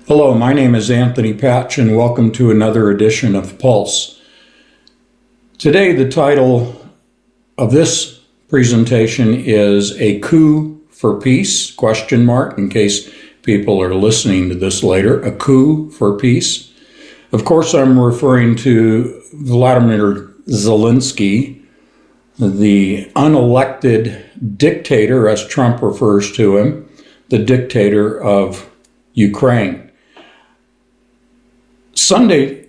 Hello, my name is Anthony Patch, and welcome to another edition of Pulse. Today, the title of this presentation is A Coup for Peace, ? In case people are listening to this later, a coup for peace. Of course, I'm referring to Vladimir Zelensky, the unelected dictator, as Trump refers to him, the dictator of Ukraine. Sunday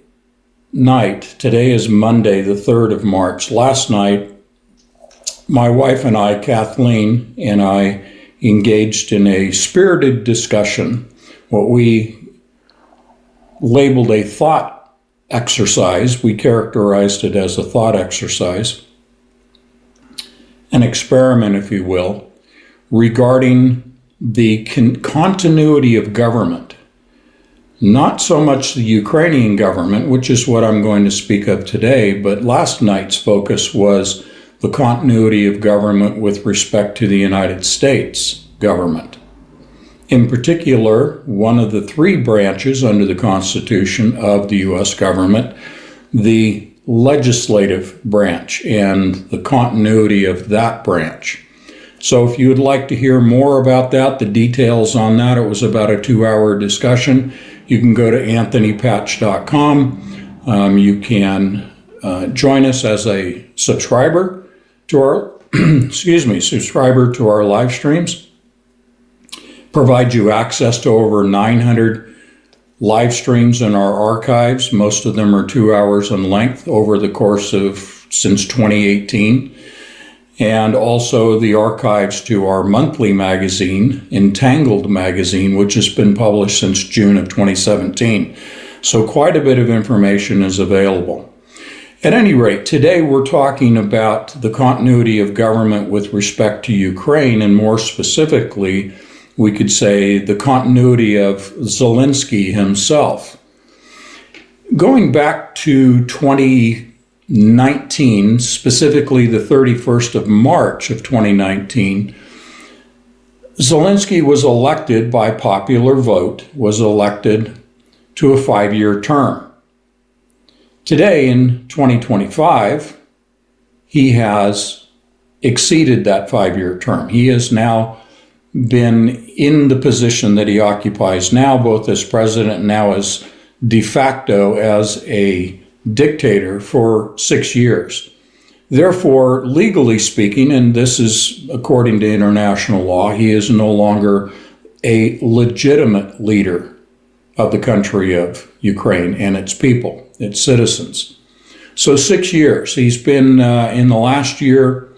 night, today is Monday, the 3rd of March. Last night, my wife and I, Kathleen, and I engaged in a spirited discussion, what we labeled a thought exercise. We characterized it as a thought exercise, an experiment, if you will, regarding the continuity of government. Not so much the Ukrainian government, which is what I'm going to speak of today, but last night's focus was the continuity of government with respect to the United States government. In particular, one of the three branches under the Constitution of the U.S. government, the legislative branch, and the continuity of that branch. So if you would like to hear more about that, the details on that, it was about a 2-hour discussion. You can go to anthonypatch.com. You can join us as a subscriber to our, subscriber to our live streams. Provide you access to over 900 live streams in our archives. Most of them are 2 hours in length over the course of since 2018. And also the archives to our monthly magazine, Entangled Magazine, which has been published since June of 2017. So quite a bit of information is available. At any rate, today we're talking about the continuity of government with respect to Ukraine, and more specifically, we could say the continuity of Zelensky himself. Going back to 2019, specifically the 31st of March of 2019, Zelensky was elected by popular vote, was elected to a 5-year term. Today in 2025, he has exceeded that 5-year term. He has now been in the position that he occupies now, both as president and now as de facto as a dictator for 6 years. Therefore, legally speaking, and this is according to international law, he is no longer a legitimate leader of the country of Ukraine and its people, its citizens. So 6 years. He's been in the last year,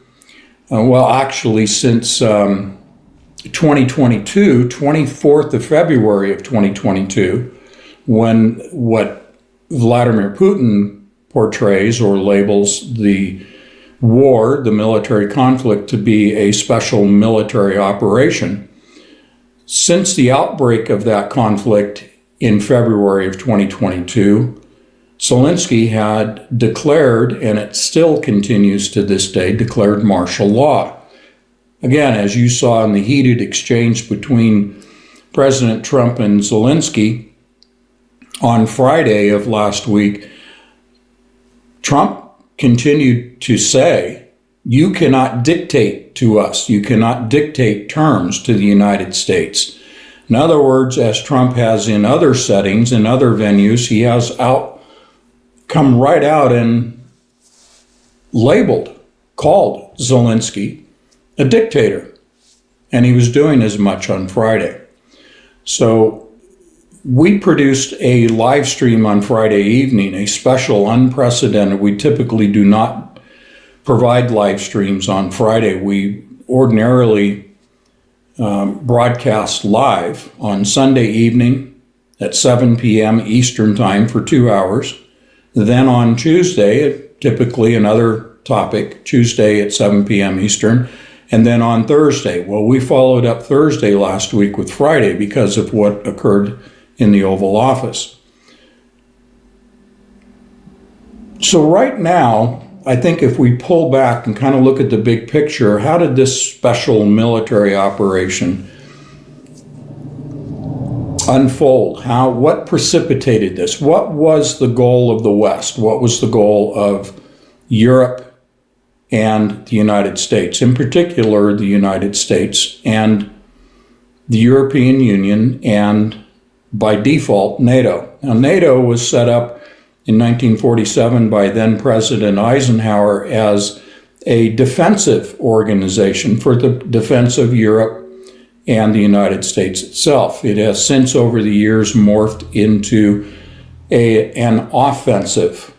since 2022, 24th of February of 2022, when what Vladimir Putin portrays or labels the war, the military conflict, to be a special military operation. Since the outbreak of that conflict in February of 2022, Zelensky had declared, and it still continues to this day, declared martial law. Again, as you saw in the heated exchange between President Trump and Zelensky, on Friday of last week, Trump continued to say, you cannot dictate to us. You cannot dictate terms to the United States. In other words, as Trump has in other settings, in other venues, he has come right out and called Zelensky a dictator. And he was doing as much on Friday. So we produced a live stream on Friday evening, a special, unprecedented. We typically do not provide live streams on Friday. We ordinarily broadcast live on Sunday evening at 7 p.m. Eastern Time for 2 hours. Then on Tuesday, typically another topic, Tuesday at 7 p.m. Eastern. And then on Thursday, we followed up Thursday last week with Friday because of what occurred in the Oval Office. So right now, I think if we pull back and kind of look at the big picture, how did this special military operation unfold. What precipitated this? What was the goal of the West? What was the goal of Europe and the United States, in particular the United States and the European Union, and by default, NATO? Now, NATO was set up in 1947 by then President Eisenhower as a defensive organization for the defense of Europe and the United States itself. It has since, over the years, morphed into an offensive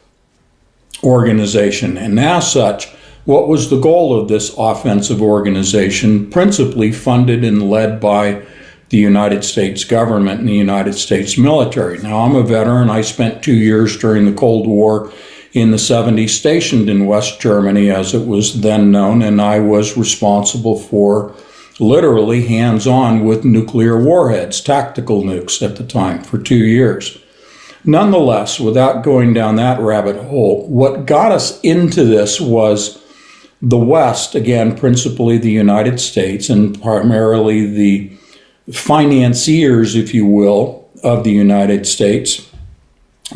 organization. And as such, what was the goal of this offensive organization? Principally funded and led by the United States government and the United States military. Now, I'm a veteran. I spent 2 years during the Cold War in the 70s stationed in West Germany, as it was then known, and I was responsible for literally hands-on with nuclear warheads, tactical nukes at the time, for 2 years. Nonetheless, without going down that rabbit hole, what got us into this was the West, again, principally the United States, and primarily the financiers, if you will, of the United States,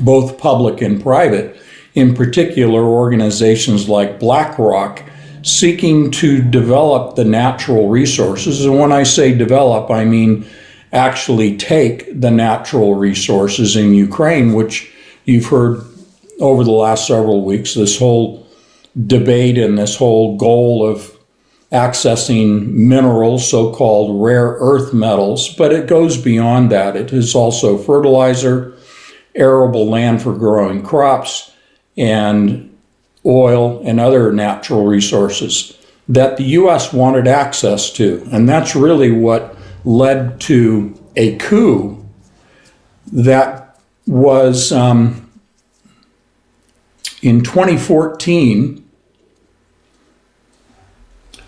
both public and private, in particular organizations like BlackRock, seeking to develop the natural resources. And when I say develop, I mean actually take the natural resources in Ukraine, which you've heard over the last several weeks, this whole debate and this whole goal of accessing minerals, so-called rare earth metals, but it goes beyond that. It is also fertilizer, arable land for growing crops, and oil and other natural resources that the U.S. wanted access to. And that's really what led to a coup that was in 2014.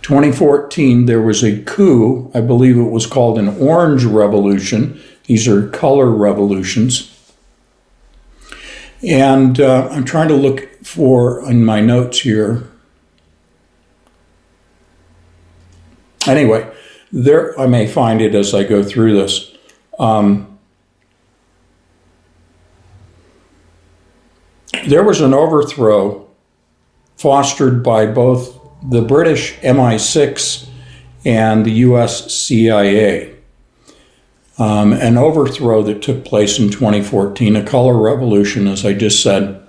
2014, there was a coup. I believe it was called an Orange Revolution. These are color revolutions. And I'm trying to look for, in my notes here. Anyway, there, I may find it as I go through this. There was an overthrow fostered by both the British MI6 and the US CIA. An overthrow that took place in 2014, a color revolution, as I just said,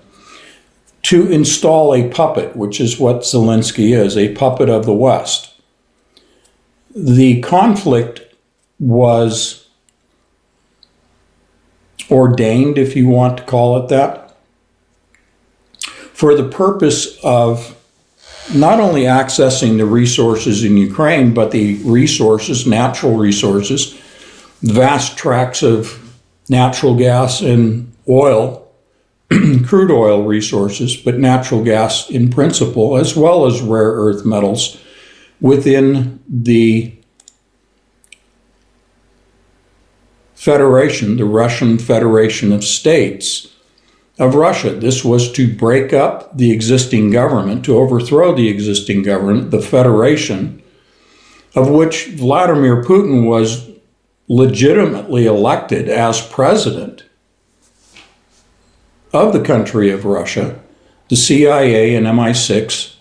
to install a puppet, which is what Zelensky is, a puppet of the West. The conflict was ordained, if you want to call it that, for the purpose of not only accessing the resources in Ukraine, but the resources, natural resources, vast tracts of natural gas and oil, crude oil resources, but natural gas in principle, as well as rare earth metals within the Federation, the Russian Federation of States of Russia. This was to break up the existing government, to overthrow the existing government, the Federation, of which Vladimir Putin was legitimately elected as president of the country of Russia. The CIA and MI6,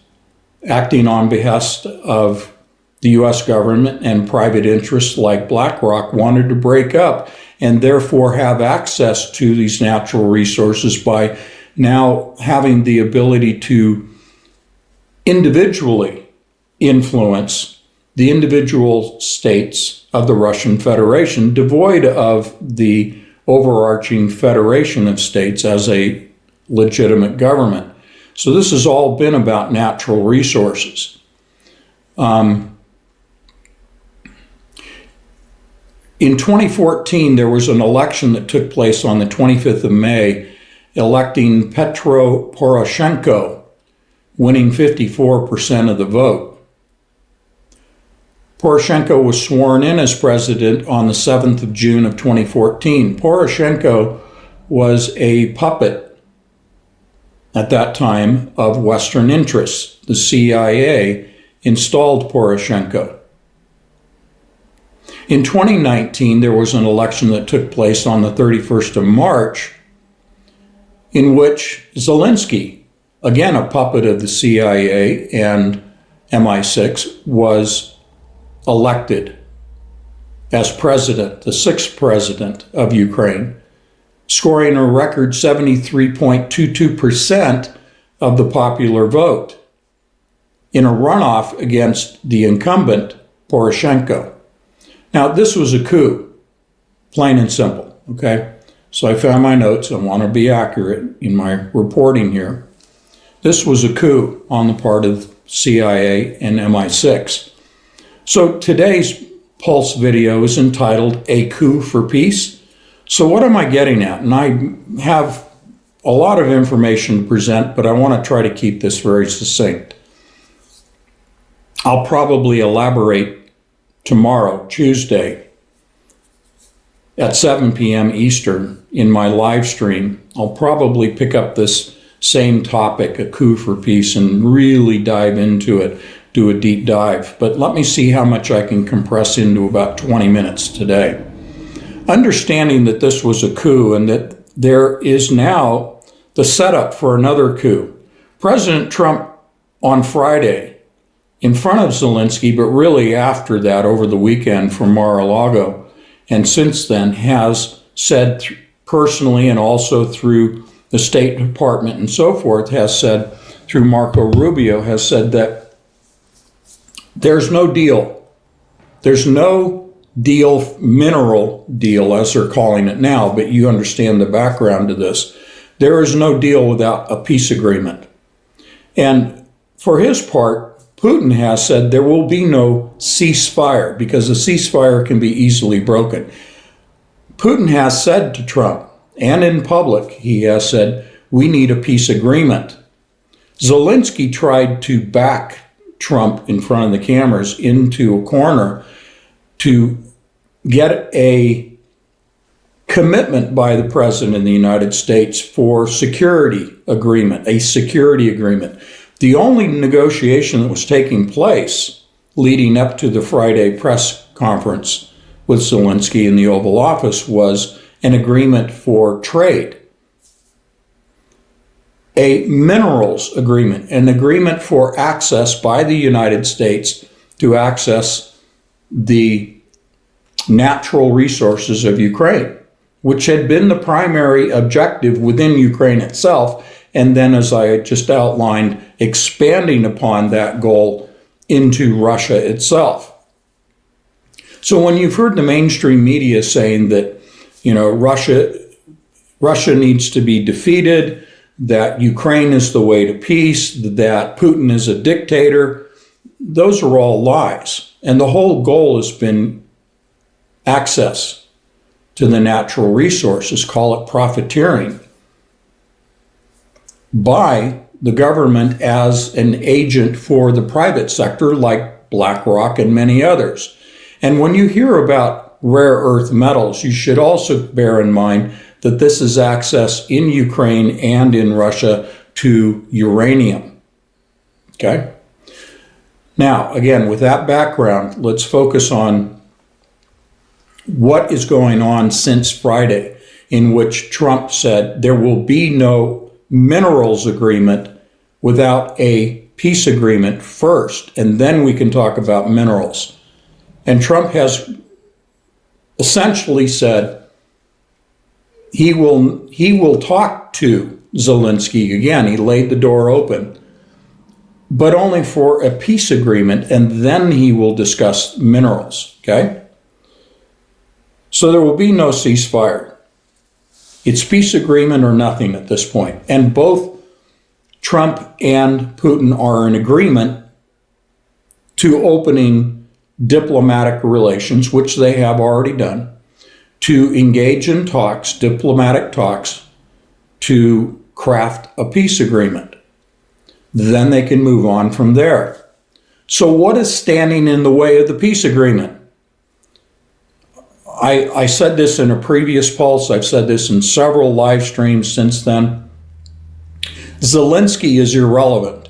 acting on behest of the US government and private interests like BlackRock, wanted to break up and therefore have access to these natural resources by now having the ability to individually influence the individual states of the Russian Federation, devoid of the overarching Federation of States as a legitimate government. So this has all been about natural resources. In 2014, there was an election that took place on the 25th of May, electing Petro Poroshenko, winning 54% of the vote. Poroshenko was sworn in as president on the 7th of June of 2014. Poroshenko was a puppet at that time of Western interests. The CIA installed Poroshenko. In 2019, there was an election that took place on the 31st of March in which Zelensky, again a puppet of the CIA and MI6, was elected as president, the sixth president of Ukraine, scoring a record 73.22% of the popular vote in a runoff against the incumbent, Poroshenko. Now, this was a coup, plain and simple, okay? So I found my notes. I want to be accurate in my reporting here. This was a coup on the part of CIA and MI6. So today's Pulse video is entitled "A Coup for Peace." So what am I getting at? And I have a lot of information to present, but I want to try to keep this very succinct. I'll probably elaborate tomorrow, Tuesday, at 7 p.m. Eastern in my live stream. I'll probably pick up this same topic, a coup for peace, and really dive into it, do a deep dive. But let me see how much I can compress into about 20 minutes today. Understanding that this was a coup and that there is now the setup for another coup. President Trump on Friday, in front of Zelensky, but really after that, over the weekend from Mar-a-Lago, and since then has said personally and also through the State Department and so forth, has said, through Marco Rubio, has said that there's no deal. There's no deal, mineral deal, as they're calling it now, but you understand the background to this. There is no deal without a peace agreement. And for his part, Putin has said there will be no ceasefire because a ceasefire can be easily broken. Putin has said to Trump, and in public, he has said, we need a peace agreement. Zelensky tried to back Trump in front of the cameras into a corner to get a commitment by the President of the United States for security agreement, a security agreement. The only negotiation that was taking place leading up to the Friday press conference with Zelensky in the Oval Office was an agreement for trade, a minerals agreement, an agreement for access by the United States to access the natural resources of Ukraine, which had been the primary objective within Ukraine itself. And then, as I just outlined, expanding upon that goal into Russia itself. So when you've heard the mainstream media saying that, Russia needs to be defeated, that Ukraine is the way to peace, that Putin is a dictator, those are all lies. And the whole goal has been access to the natural resources, call it profiteering, by the government as an agent for the private sector like BlackRock and many others. And when you hear about rare earth metals, you should also bear in mind that this is access in Ukraine and in Russia to uranium. Okay? Now, again, with that background, let's focus on what is going on since Friday, in which Trump said there will be no minerals agreement without a peace agreement first, and then we can talk about minerals. And Trump has essentially said he will talk to Zelensky again. He laid the door open, but only for a peace agreement, and then he will discuss minerals, okay? So there will be no ceasefire. It's peace agreement or nothing at this point. And both Trump and Putin are in agreement to opening diplomatic relations, which they have already done, to engage in talks, diplomatic talks, to craft a peace agreement. Then they can move on from there. So what is standing in the way of the peace agreement? I said this in a previous Pulse. I've said this in several live streams since then. Zelensky is irrelevant.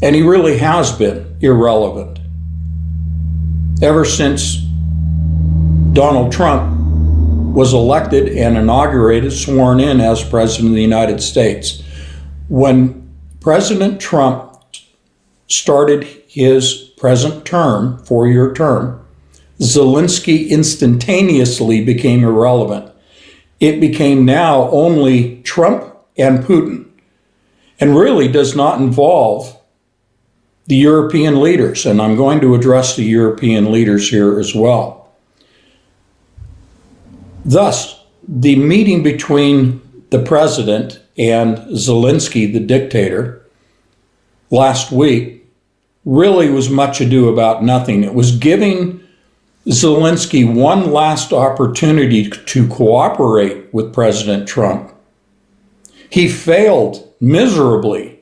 And he really has been irrelevant. ever since Donald Trump was elected and inaugurated, sworn in as President of the United States. When President Trump started his present term, 4-year term, Zelensky instantaneously became irrelevant. It became now only Trump and Putin, and really does not involve the European leaders. And I'm going to address the European leaders here as well. Thus, the meeting between the president and Zelensky, the dictator, last week really was much ado about nothing. It was giving Zelensky one last opportunity to cooperate with President Trump. He failed miserably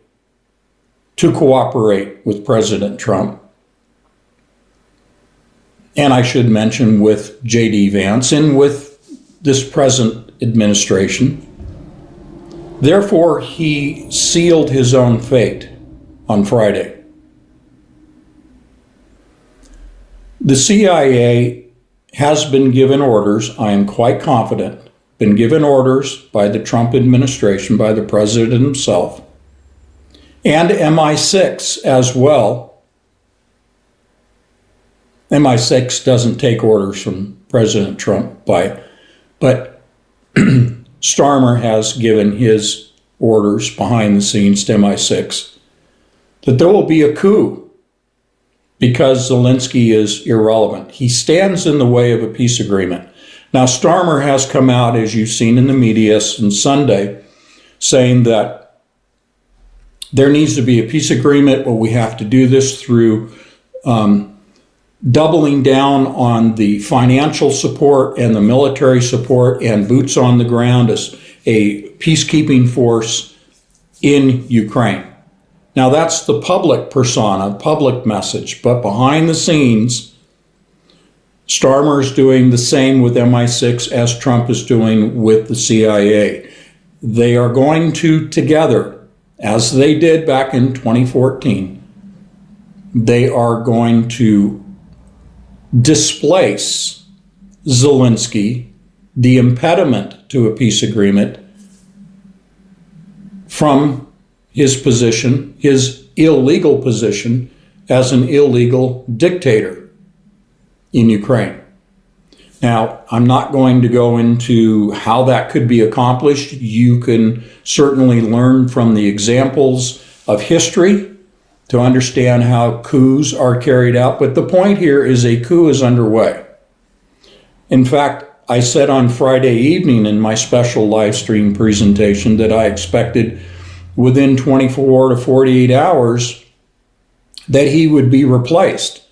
to cooperate with President Trump. And I should mention with J.D. Vance and with this present administration. Therefore, he sealed his own fate on Friday. The CIA has been given orders, I am quite confident, been given orders by the Trump administration, by the president himself, and MI6 as well. MI6 doesn't take orders from President Trump, but Starmer has given his orders behind the scenes to MI6 that there will be a coup because Zelensky is irrelevant. He stands in the way of a peace agreement. Now, Starmer has come out, as you've seen in the media since Sunday, saying that there needs to be a peace agreement, but we have to do this through doubling down on the financial support and the military support and boots on the ground as a peacekeeping force in Ukraine. Now that's the public persona, public message, but behind the scenes, Starmer is doing the same with MI6 as Trump is doing with the CIA. They are going to together, as they did back in 2014, they are going to displace Zelensky, the impediment to a peace agreement, from his position, his illegal position as an illegal dictator in Ukraine. Now, I'm not going to go into how that could be accomplished. You can certainly learn from the examples of history to understand how coups are carried out. But the point here is a coup is underway. In fact, I said on Friday evening in my special live stream presentation that I expected within 24 to 48 hours that he would be replaced,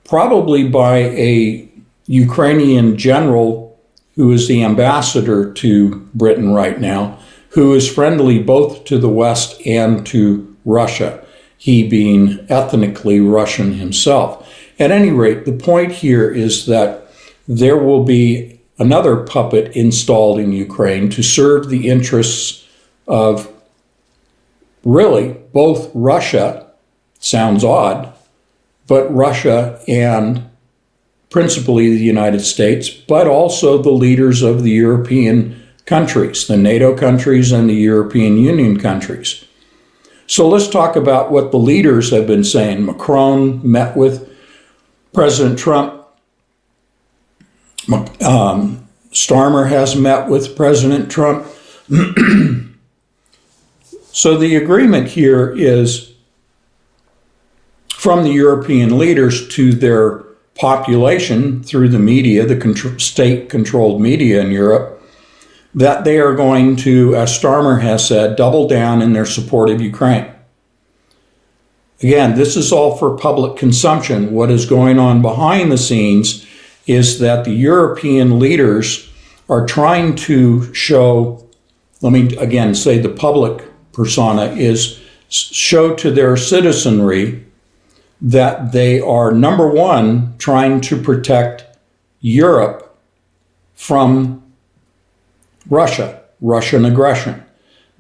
probably by a Ukrainian general who is the ambassador to Britain right now, who is friendly both to the West and to Russia, he being ethnically Russian himself. At any rate, the point here is that there will be another puppet installed in Ukraine to serve the interests of really both Russia, sounds odd, but Russia and principally the United States, but also the leaders of the European countries, the NATO countries and the European Union countries. So let's talk about what the leaders have been saying. Macron met with President Trump. Starmer has met with President Trump. So the agreement here is from the European leaders to their population through the media, the state-controlled media in Europe, that they are going to, as Starmer has said, double down in their support of Ukraine. Again, this is all for public consumption. What is going on behind the scenes is that the European leaders are trying to show, let me again say the public persona is show to their citizenry that they are, number one, trying to protect Europe from Russian aggression.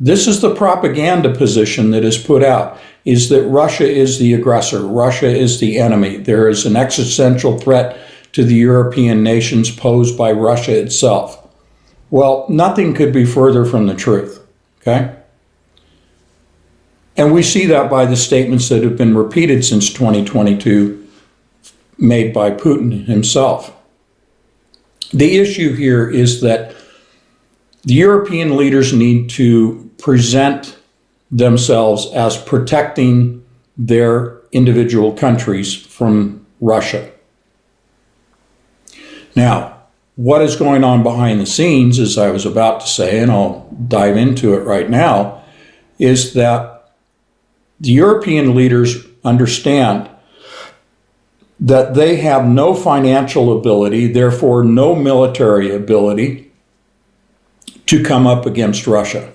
This is the propaganda position that is put out, is that Russia is the aggressor, Russia is the enemy. There is an existential threat to the European nations posed by Russia itself. Well, nothing could be further from the truth, okay? And we see that by the statements that have been repeated since 2022 made by Putin himself. The issue here is that the European leaders need to present themselves as protecting their individual countries from Russia. Now, what is going on behind the scenes, as I was about to say, and I'll dive into it right now, is that the European leaders understand that they have no financial ability, therefore no military ability, to come up against Russia.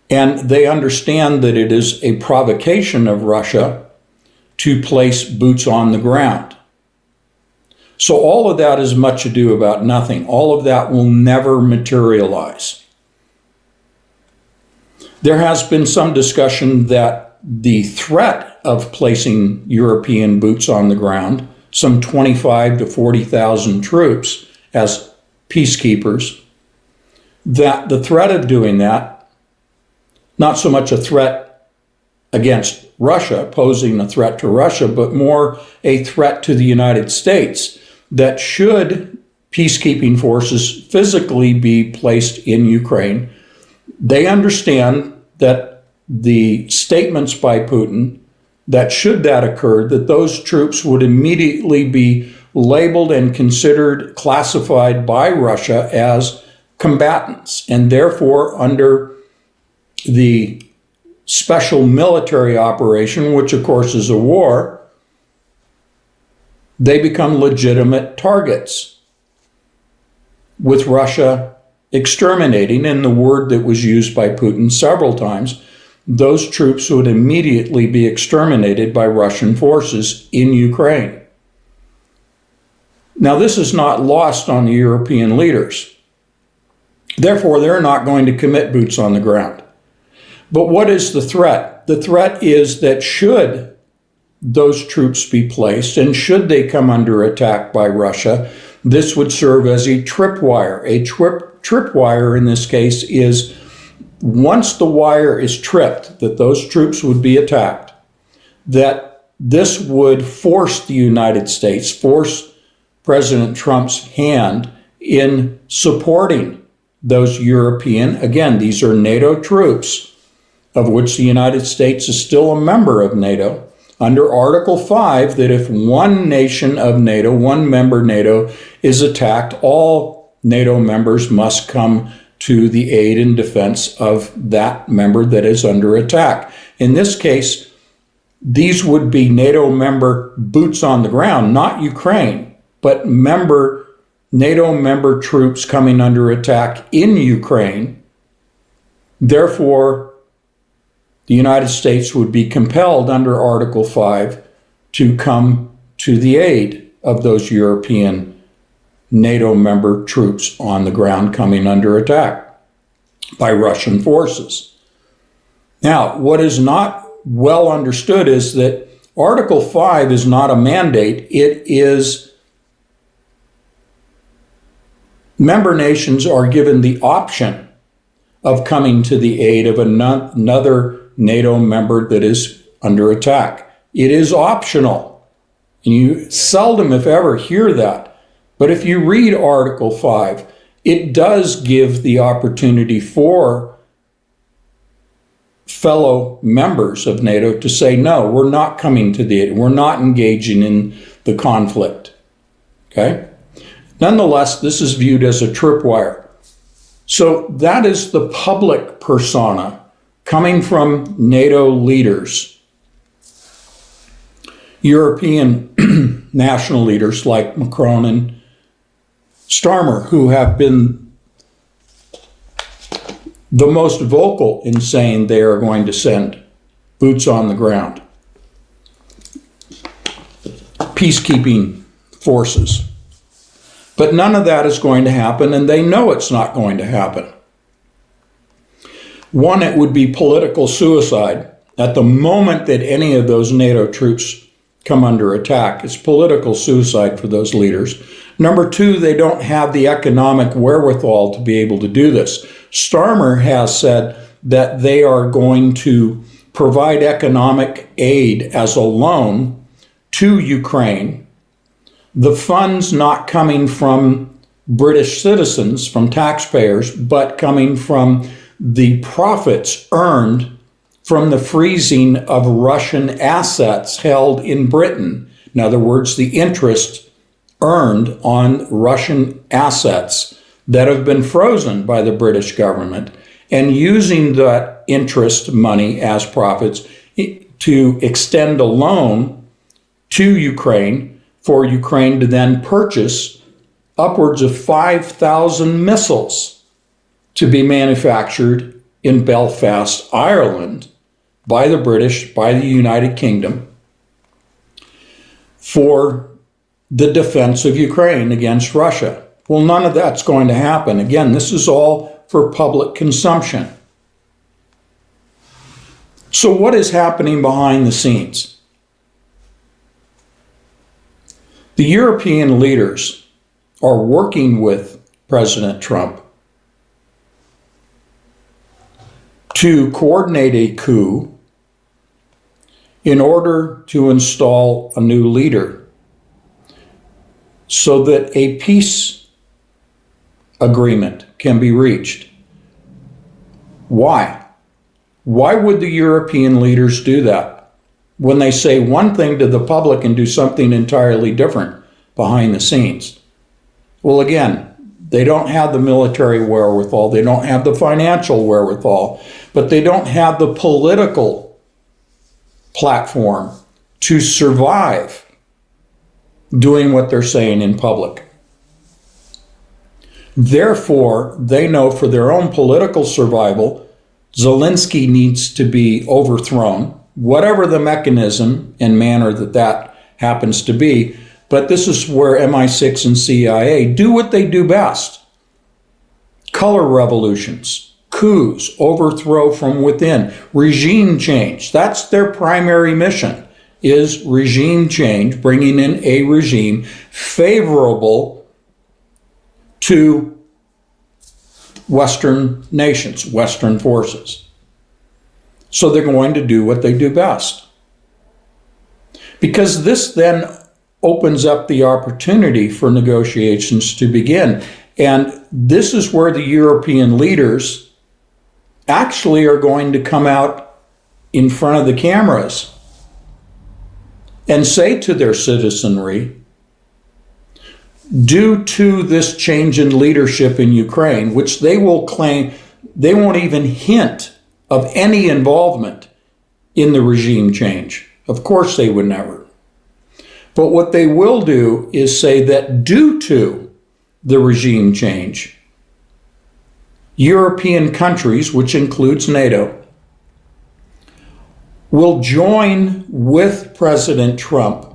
And they understand that it is a provocation of Russia to place boots on the ground. So all of that is much ado about nothing. All of that will never materialize. There has been some discussion that the threat of placing European boots on the ground, some 25 to 40,000 troops as peacekeepers, that the threat of doing that, not so much a threat against Russia, posing a threat to Russia, but more a threat to the United States, that should peacekeeping forces physically be placed in Ukraine, they understand that the statements by Putin, that should that occur, that those troops would immediately be labeled and considered classified by Russia as combatants, and therefore under the special military operation, which of course is a war, they become legitimate targets, with Russia exterminating, and the word that was used by Putin several times, those troops would immediately be exterminated by Russian forces in Ukraine. Now, this is not lost on the European leaders. Therefore, they're not going to commit boots on the ground. But what is the threat? The threat is that should those troops be placed, and should they come under attack by Russia, this would serve as a tripwire. A tripwire in this case is, once the wire is tripped, that those troops would be attacked, that this would force the United States, force President Trump's hand in supporting those European, again, these are NATO troops, of which the United States is still a member of NATO, under Article 5, that if one nation of NATO, one member NATO, is attacked, all NATO members must come to the aid and defense of that member that is under attack. In this case, these would be NATO member boots on the ground, not Ukraine, but NATO member troops coming under attack in Ukraine. Therefore, the United States would be compelled under Article 5 to come to the aid of those European NATO member troops on the ground coming under attack by Russian forces. Now, what is not well understood is that Article 5 is not a mandate. It is member nations are given the option of coming to the aid of another NATO member that is under attack. It is optional. And you seldom, if ever, hear that. But if you read Article 5, it does give the opportunity for fellow members of NATO to say, no, we're not coming to the aid. We're not engaging in the conflict. Okay? Nonetheless, this is viewed as a tripwire. So that is the public persona coming from NATO leaders, European national leaders like Macron and Starmer, who have been the most vocal in saying they are going to send boots on the ground, peacekeeping forces. But none of that is going to happen, and they know it's not going to happen. One, it would be political suicide. At the moment that any of those NATO troops come under attack, it's political suicide for those leaders. Number two, they don't have the economic wherewithal to be able to do this. Starmer has said that they are going to provide economic aid as a loan to Ukraine. The funds not coming from British citizens, from taxpayers, but coming from the profits earned from the freezing of Russian assets held in Britain. In other words, the interest earned on Russian assets that have been frozen by the British government, and using that interest money as profits to extend a loan to Ukraine for Ukraine to then purchase upwards of 5,000 missiles to be manufactured in Belfast, Ireland, by the British, by the United Kingdom, for the defense of Ukraine against Russia. Well, none of that's going to happen. Again, this is all for public consumption. So what is happening behind the scenes? The European leaders are working with President Trump to coordinate a coup in order to install a new leader so that a peace agreement can be reached. Why? Why would the European leaders do that when they say one thing to the public and do something entirely different behind the scenes? Well, again, they don't have the military wherewithal, they don't have the financial wherewithal, but they don't have the political platform to survive doing what they're saying in public. Therefore, they know for their own political survival, Zelensky needs to be overthrown, whatever the mechanism and manner that happens to be. But this is where MI6 and CIA do what they do best. Color revolutions, coups, overthrow from within, regime change. That's their primary mission, is regime change, bringing in a regime favorable to Western nations, Western forces. So they're going to do what they do best. Because this then opens up the opportunity for negotiations to begin. And this is where the European leaders actually are going to come out in front of the cameras and say to their citizenry, due to this change in leadership in Ukraine, which they will claim, they won't even hint of any involvement in the regime change. Of course they would never. But what they will do is say that due to the regime change, European countries, which includes NATO, will join with President Trump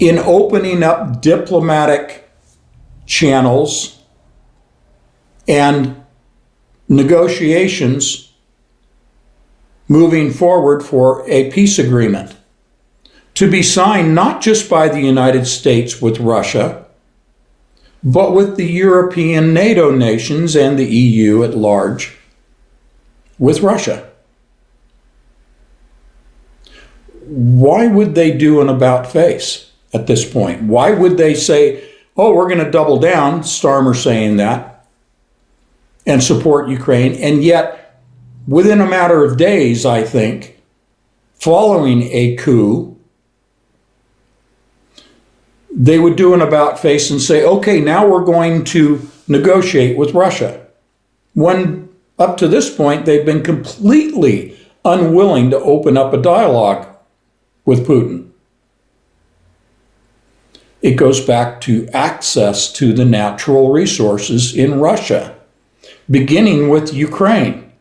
in opening up diplomatic channels and negotiations moving forward for a peace agreement to be signed not just by the United States with Russia, but with the European NATO nations and the EU at large with Russia. Why would they do an about face at this point? Why would they say, oh, we're going to double down, Starmer saying that, and support Ukraine, and yet within a matter of days, I think, following a coup, they would do an about face and say, okay, now we're going to negotiate with Russia. When up to this point, they've been completely unwilling to open up a dialogue with Putin. It goes back to access to the natural resources in Russia, beginning with Ukraine,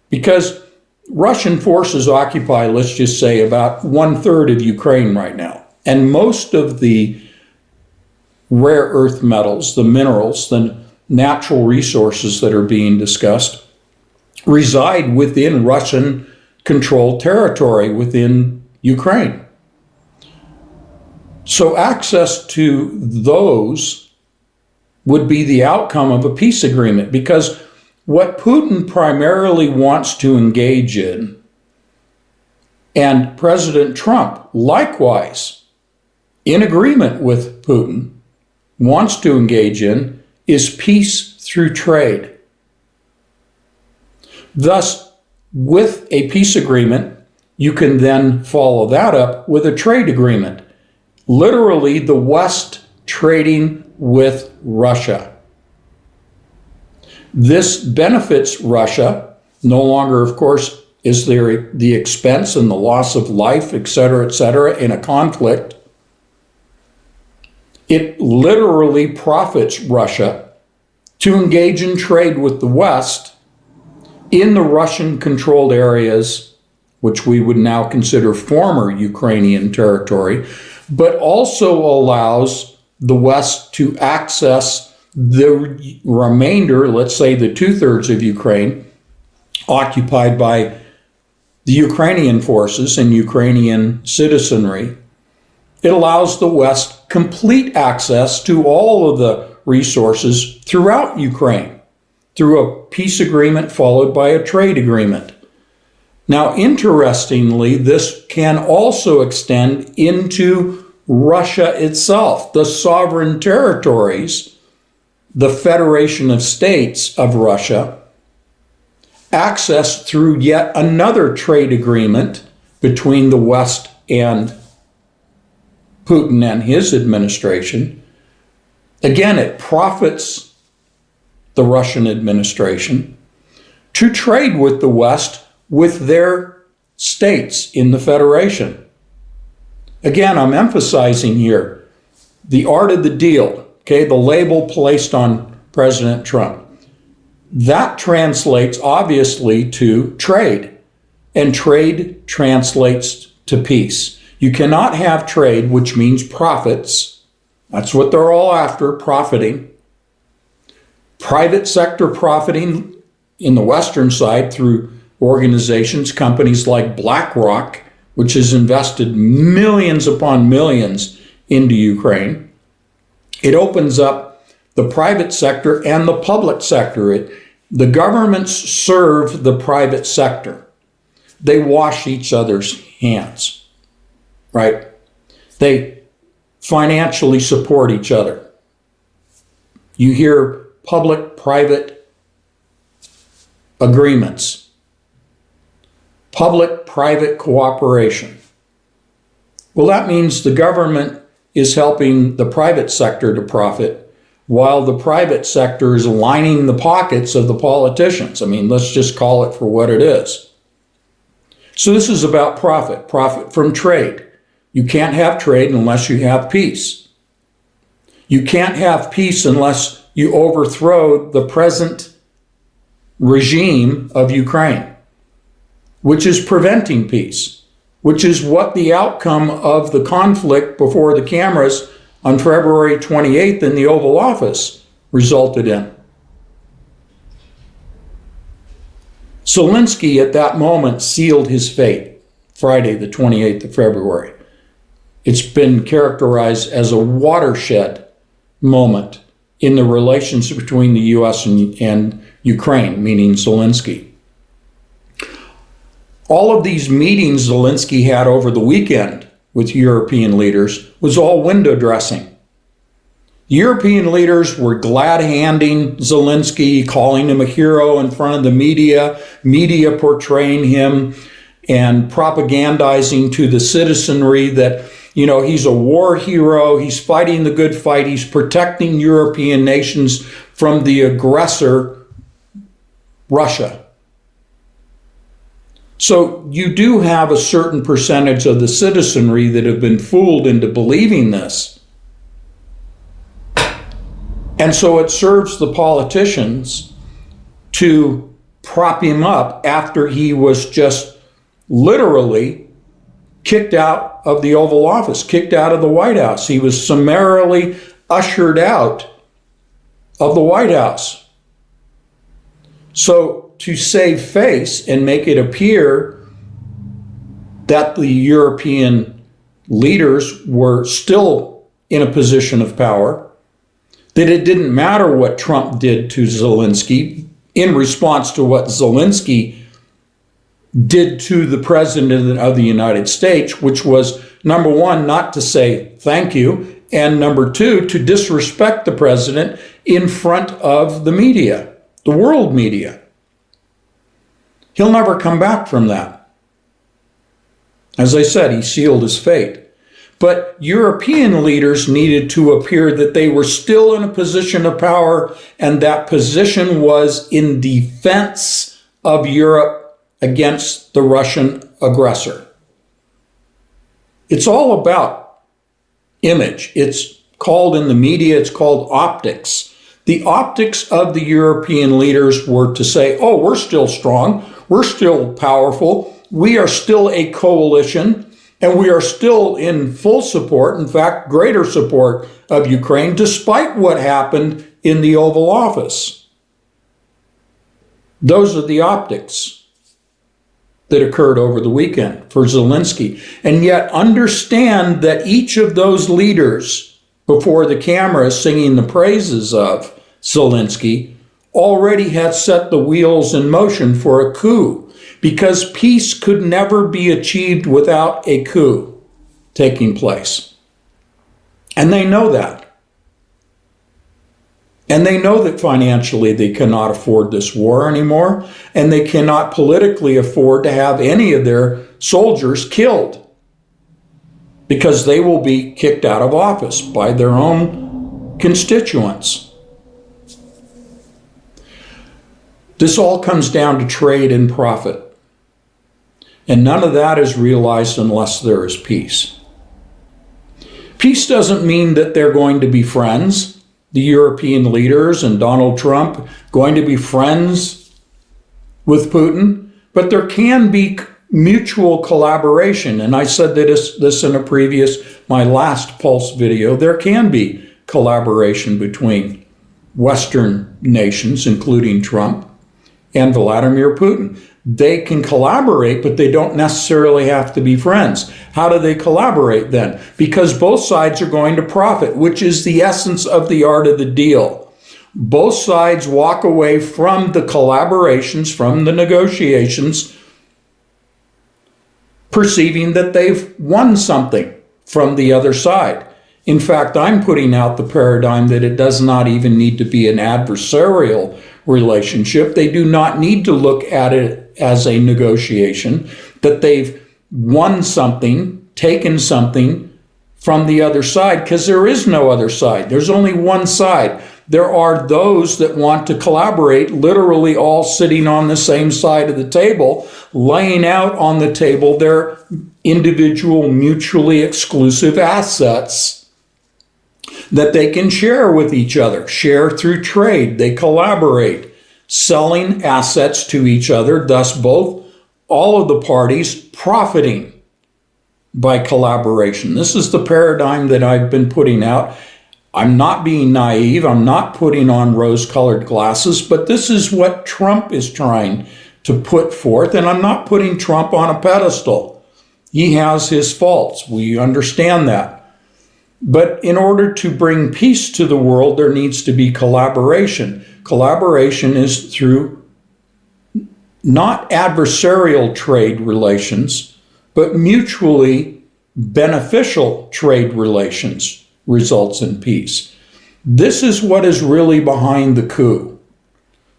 because Russian forces occupy, let's just say, about 1/3 of Ukraine right now. And most of the rare earth metals, the minerals, the natural resources that are being discussed reside within Russian-controlled territory within Ukraine. So access to those would be the outcome of a peace agreement, because what Putin primarily wants to engage in, and President Trump likewise, in agreement with Putin, wants to engage in, is peace through trade. Thus, with a peace agreement, you can then follow that up with a trade agreement. Literally, the West trading with Russia. This benefits Russia. No longer, of course, is there the expense and the loss of life, et cetera, in a conflict. It literally profits Russia to engage in trade with the West in the Russian-controlled areas, which we would now consider former Ukrainian territory, but also allows the West to access the remainder, let's say the 2/3 of Ukraine, occupied by the Ukrainian forces and Ukrainian citizenry. It allows the West complete access to all of the resources throughout Ukraine through a peace agreement followed by a trade agreement. Now, interestingly, this can also extend into Russia itself, the sovereign territories, the Federation of States of Russia, access through yet another trade agreement between the West and Putin and his administration. Again, it profits the Russian administration to trade with the West with their states in the Federation. Again, I'm emphasizing here the art of the deal, okay, the label placed on President Trump. That translates obviously to trade, and trade translates to peace. You cannot have trade, which means profits. That's what they're all after, profiting. Private sector profiting in the Western side through organizations, companies like BlackRock, which has invested millions upon millions into Ukraine. It opens up the private sector and the public sector. The governments serve the private sector. They wash each other's hands, right? They financially support each other. You hear public-private agreements, public-private cooperation. Well, that means the government is helping the private sector to profit, while the private sector is lining the pockets of the politicians. I mean, let's just call it for what it is. So this is about profit from trade. You can't have trade unless you have peace. You can't have peace unless you overthrow the present regime of Ukraine, which is preventing peace, which is what the outcome of the conflict before the cameras on February 28th in the Oval Office resulted in. Zelensky at that moment sealed his fate, Friday the 28th of February. It's been characterized as a watershed moment in the relations between the U.S. and Ukraine, meaning Zelensky. All of these meetings Zelensky had over the weekend with European leaders was all window dressing. European leaders were glad-handing Zelensky, calling him a hero in front of the media portraying him and propagandizing to the citizenry that, you know, he's a war hero, he's fighting the good fight, he's protecting European nations from the aggressor, Russia. So you do have a certain percentage of the citizenry that have been fooled into believing this. And so it serves the politicians to prop him up after he was just literally kicked out of the Oval Office, kicked out of the White House. He was summarily ushered out of the White House. So to save face and make it appear that the European leaders were still in a position of power, that it didn't matter what Trump did to Zelensky in response to what Zelensky did to the President of the United States, which was, number one, not to say thank you, and number two, to disrespect the President in front of the media, the world media. He'll never come back from that. As I said, he sealed his fate. But European leaders needed to appear that they were still in a position of power, and that position was in defense of Europe against the Russian aggressor. It's all about image. It's called in the media, it's called optics. The optics of the European leaders were to say, oh, we're still strong, we're still powerful, we are still a coalition, and we are still in full support, in fact, greater support of Ukraine, despite what happened in the Oval Office. Those are the optics that occurred over the weekend for Zelensky. And yet understand that each of those leaders before the camera singing the praises of Zelensky already had set the wheels in motion for a coup, because peace could never be achieved without a coup taking place. And they know that. And they know that financially they cannot afford this war anymore, and they cannot politically afford to have any of their soldiers killed, because they will be kicked out of office by their own constituents. This all comes down to trade and profit. And none of that is realized unless there is peace. Peace doesn't mean that they're going to be friends. The European leaders and Donald Trump going to be friends with Putin, but there can be mutual collaboration. And I said this in my last Pulse video. There can be collaboration between Western nations, including Trump, and Vladimir Putin. They can collaborate, but they don't necessarily have to be friends. How do they collaborate then? Because both sides are going to profit, which is the essence of the art of the deal. Both sides walk away from the collaborations, from the negotiations, perceiving that they've won something from the other side. In fact, I'm putting out the paradigm that it does not even need to be an adversarial relationship. They do not need to look at it as a negotiation, that they've won something, taken something from the other side, because there is no other side. There's only one side. There are those that want to collaborate, literally all sitting on the same side of the table, laying out on the table their individual mutually exclusive assets that they can share with each other, share through trade. They collaborate, selling assets to each other, thus all of the parties profiting by collaboration. This is the paradigm that I've been putting out. I'm not being naive. I'm not putting on rose-colored glasses, but this is what Trump is trying to put forth, and I'm not putting Trump on a pedestal. He has his faults. We understand that. But in order to bring peace to the world, there needs to be collaboration. Collaboration is through not adversarial trade relations, but mutually beneficial trade relations results in peace. This is what is really behind the coup.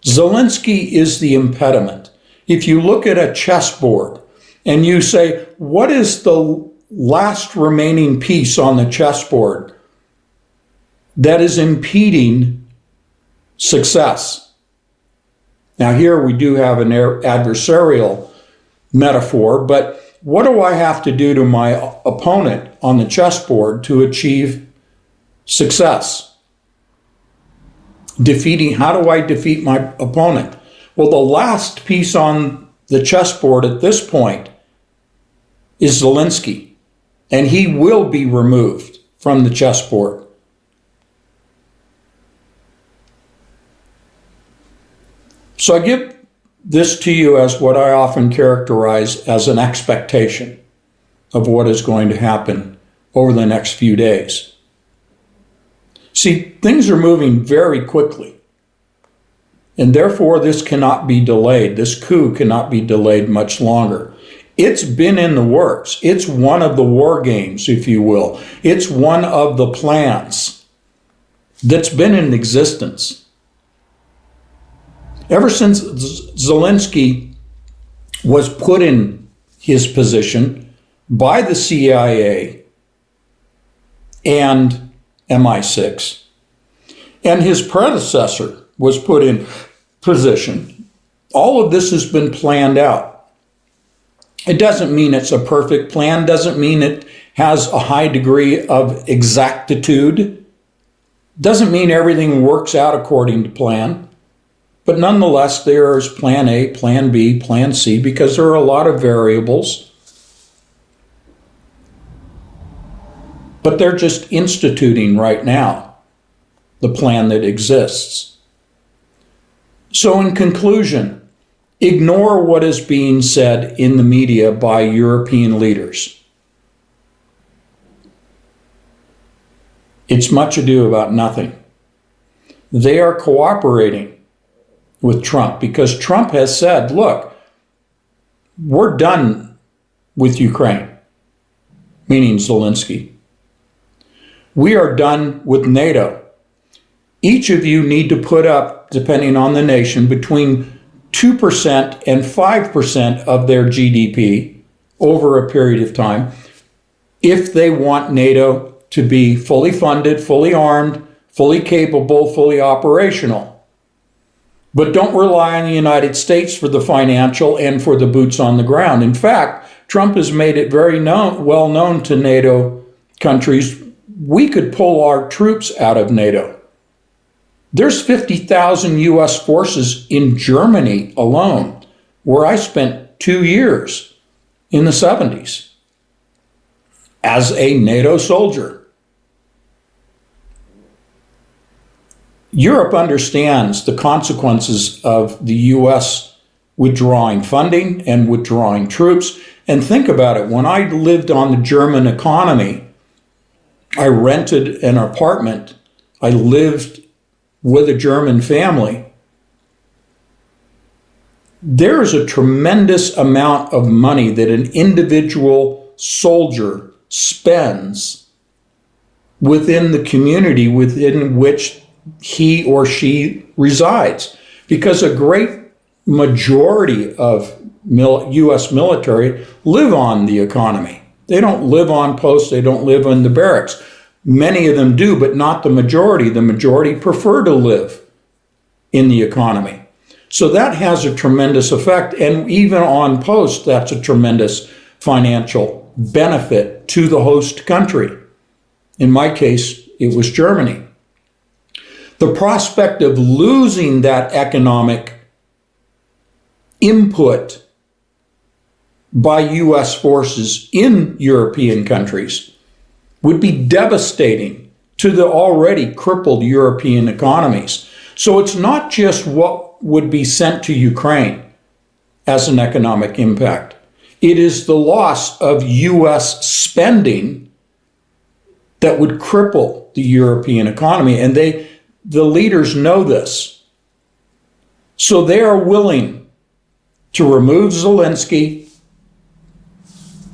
Zelensky is the impediment. If you look at a chessboard and you say, what is the last remaining piece on the chessboard that is impeding success? Now here we do have an adversarial metaphor, but what do I have to do to my opponent on the chessboard to achieve success? How do I defeat my opponent? Well, the last piece on the chessboard at this point is Zelensky. And he will be removed from the chessboard. So I give this to you as what I often characterize as an expectation of what is going to happen over the next few days. See, things are moving very quickly, and therefore this cannot be delayed. This coup cannot be delayed much longer. It's been in the works. It's one of the war games, if you will. It's one of the plans that's been in existence. Ever since Zelensky was put in his position by the CIA and MI6, and his predecessor was put in position, all of this has been planned out. It doesn't mean it's a perfect plan, doesn't mean it has a high degree of exactitude, doesn't mean everything works out according to plan. But nonetheless, there is plan A, plan B, plan C, because there are a lot of variables. But they're just instituting right now the plan that exists. So in conclusion, ignore what is being said in the media by European leaders. It's much ado about nothing. They are cooperating with Trump because Trump has said, look, we're done with Ukraine, meaning Zelensky. We are done with NATO. Each of you need to put up, depending on the nation, between 2% and 5% of their GDP over a period of time if they want NATO to be fully funded, fully armed, fully capable, fully operational. But don't rely on the United States for the financial and for the boots on the ground. In fact, Trump has made it very well known to NATO countries, we could pull our troops out of NATO. There's 50,000 U.S. forces in Germany alone, where I spent 2 years in the 70s as a NATO soldier. Europe understands the consequences of the U.S. withdrawing funding and withdrawing troops. And think about it, when I lived on the German economy, I rented an apartment. I lived with a German family. There is a tremendous amount of money that an individual soldier spends within the community within which he or she resides, because a great majority of U.S. military live on the economy. They don't live on posts, they don't live in the barracks. Many of them do, but not the majority. The majority prefer to live in the economy. So that has a tremendous effect, and even on post, that's a tremendous financial benefit to the host country. In my case, it was Germany. The prospect of losing that economic input by U.S. forces in European countries would be devastating to the already crippled European economies. So it's not just what would be sent to Ukraine as an economic impact. It is the loss of U.S. spending that would cripple the European economy. And the leaders know this. So they are willing to remove Zelensky,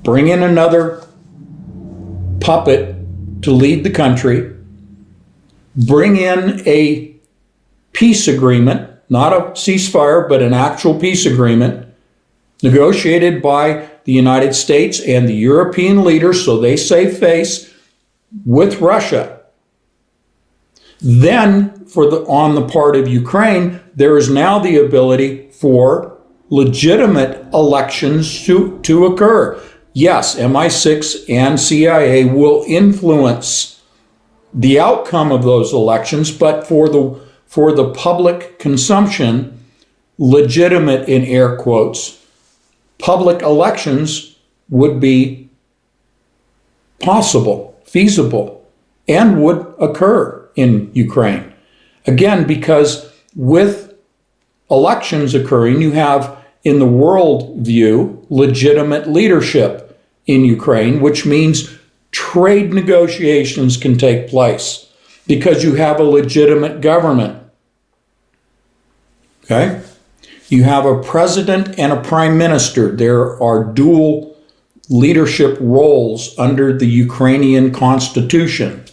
bring in another puppet to lead the country, bring in a peace agreement, not a ceasefire, but an actual peace agreement, negotiated by the United States and the European leaders, so they save face with Russia. Then, on the part of Ukraine, there is now the ability for legitimate elections to occur. Yes, MI6 and CIA will influence the outcome of those elections, but for the public consumption, legitimate in air quotes, public elections would be possible, feasible, and would occur in Ukraine. Again, because with elections occurring, you have, in the world view, legitimate leadership in Ukraine, which means trade negotiations can take place because you have a legitimate government. Okay? You have a president and a prime minister. There are dual leadership roles under the Ukrainian constitution.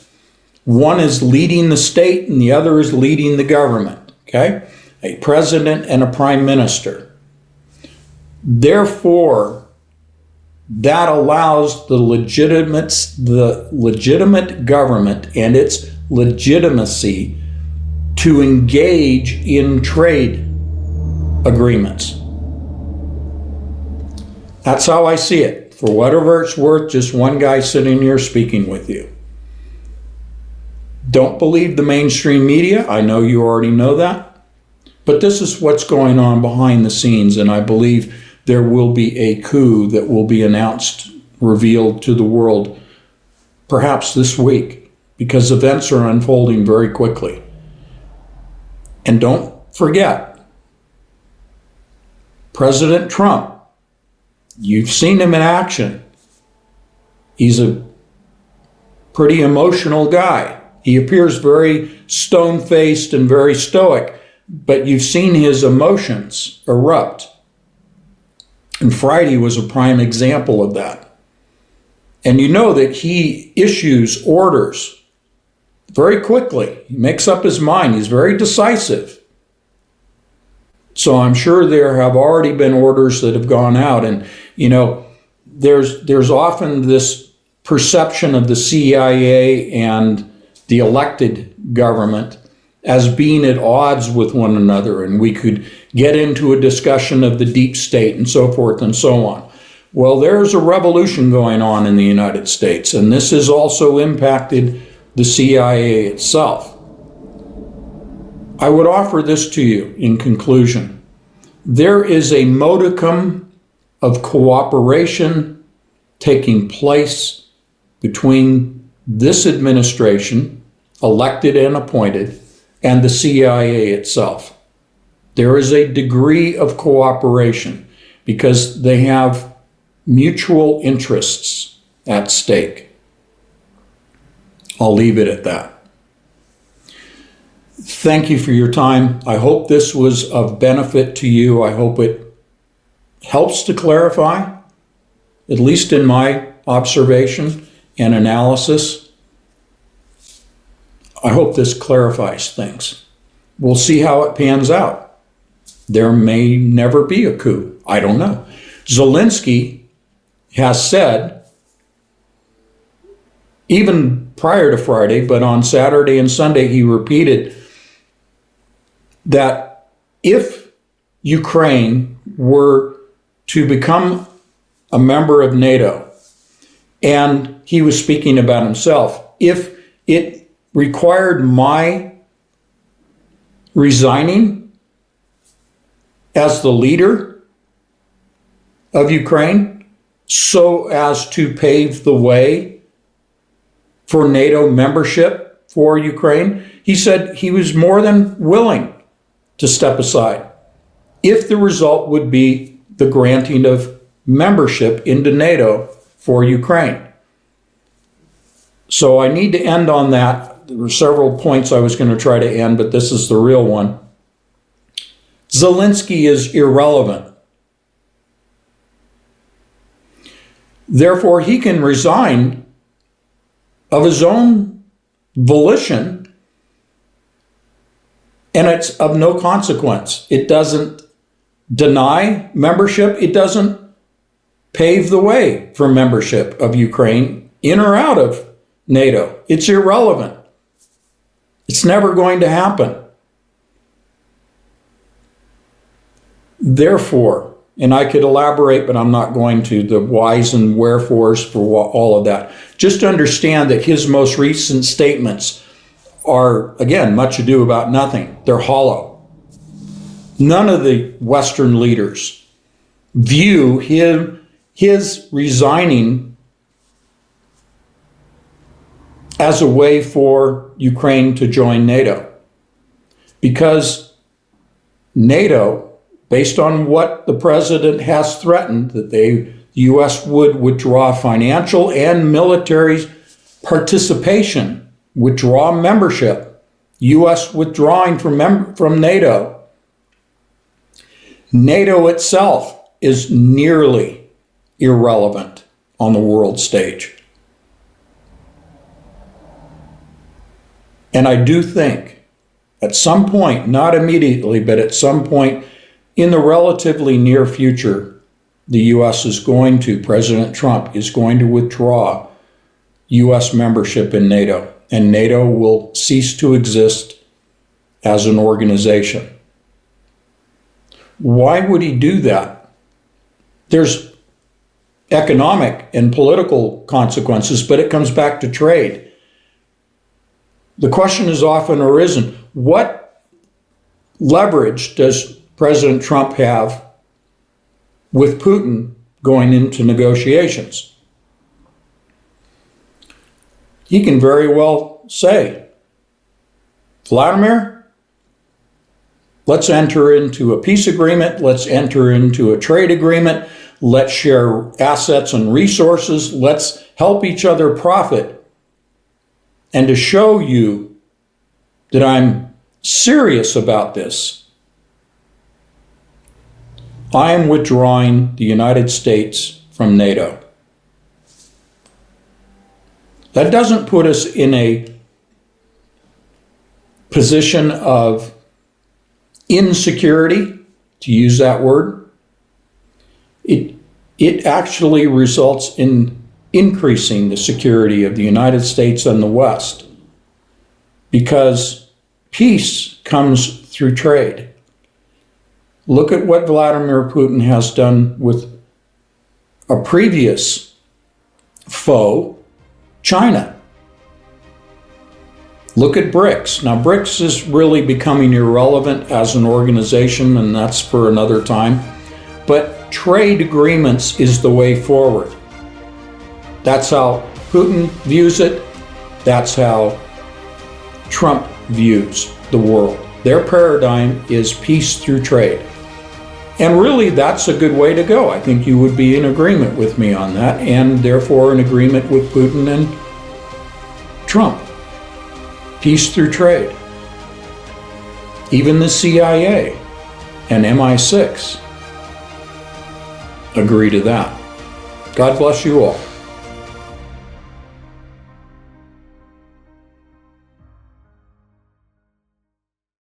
One is leading the state and the other is leading the government. Okay? A president and a prime minister. Therefore, that allows the legitimate government and its legitimacy to engage in trade agreements. That's how I see it. For whatever it's worth, just one guy sitting here speaking with you. Don't believe the mainstream media. I know you already know that. But this is what's going on behind the scenes, and I believe there will be a coup that will be announced, revealed to the world, perhaps this week, because events are unfolding very quickly. And don't forget, President Trump, you've seen him in action. He's a pretty emotional guy. He appears very stone-faced and very stoic, but you've seen his emotions erupt. And Friday was a prime example of that. And you know that he issues orders very quickly. He makes up his mind. He's very decisive. So I'm sure there have already been orders that have gone out. And, you know, there's often this perception of the CIA and the elected government as being at odds with one another, and we could get into a discussion of the deep state and so forth and so on. Well, there's a revolution going on in the United States, and this has also impacted the CIA itself. I would offer this to you in conclusion. There is a modicum of cooperation taking place between this administration, elected and appointed, and the CIA itself. There is a degree of cooperation because they have mutual interests at stake. I'll leave it at that. Thank you for your time. I hope this was of benefit to you. I hope it helps to clarify, at least in my observation and analysis. I hope this clarifies things. We'll see how it pans out. There may never be a coup. I don't know. Zelensky has said, even prior to Friday, but on Saturday and Sunday, he repeated that if Ukraine were to become a member of NATO, and he was speaking about himself, if it required my resigning as the leader of Ukraine so as to pave the way for NATO membership for Ukraine, he said he was more than willing to step aside if the result would be the granting of membership into NATO for Ukraine. So I need to end on that. There were several points I was going to try to end, but this is the real one. Zelensky is irrelevant. Therefore, he can resign of his own volition, and it's of no consequence. It doesn't deny membership. It doesn't pave the way for membership of Ukraine in or out of NATO. It's irrelevant. It's never going to happen. Therefore, and I could elaborate, but I'm not going to, the whys and wherefores for all of that. Just understand that his most recent statements are, again, much ado about nothing. They're hollow. None of the Western leaders view his resigning as a way for Ukraine to join NATO. Because NATO, based on what the president has threatened, that the U.S. would withdraw financial and military participation, withdraw membership, U.S. withdrawing from NATO. NATO itself is nearly irrelevant on the world stage. And I do think at some point, not immediately, but at some point in the relatively near future, the U.S. is going to, President Trump is going to withdraw U.S. membership in NATO, and NATO will cease to exist as an organization. Why would he do that? There's economic and political consequences, but it comes back to trade. The question has often arisen, what leverage does President Trump have with Putin going into negotiations? He can very well say, Vladimir, let's enter into a peace agreement, let's enter into a trade agreement, let's share assets and resources, let's help each other profit. And to show you that I'm serious about this, I am withdrawing the United States from NATO. That doesn't put us in a position of insecurity, to use that word. It actually results in increasing the security of the United States and the West, because peace comes through trade. Look at what Vladimir Putin has done with a previous foe, China. Look at BRICS. Now, BRICS is really becoming irrelevant as an organization, and that's for another time. But trade agreements is the way forward. That's how Putin views it. That's how Trump views the world. Their paradigm is peace through trade. And really, that's a good way to go. I think you would be in agreement with me on that, and therefore in agreement with Putin and Trump. Peace through trade. Even the CIA and MI6 agree to that. God bless you all.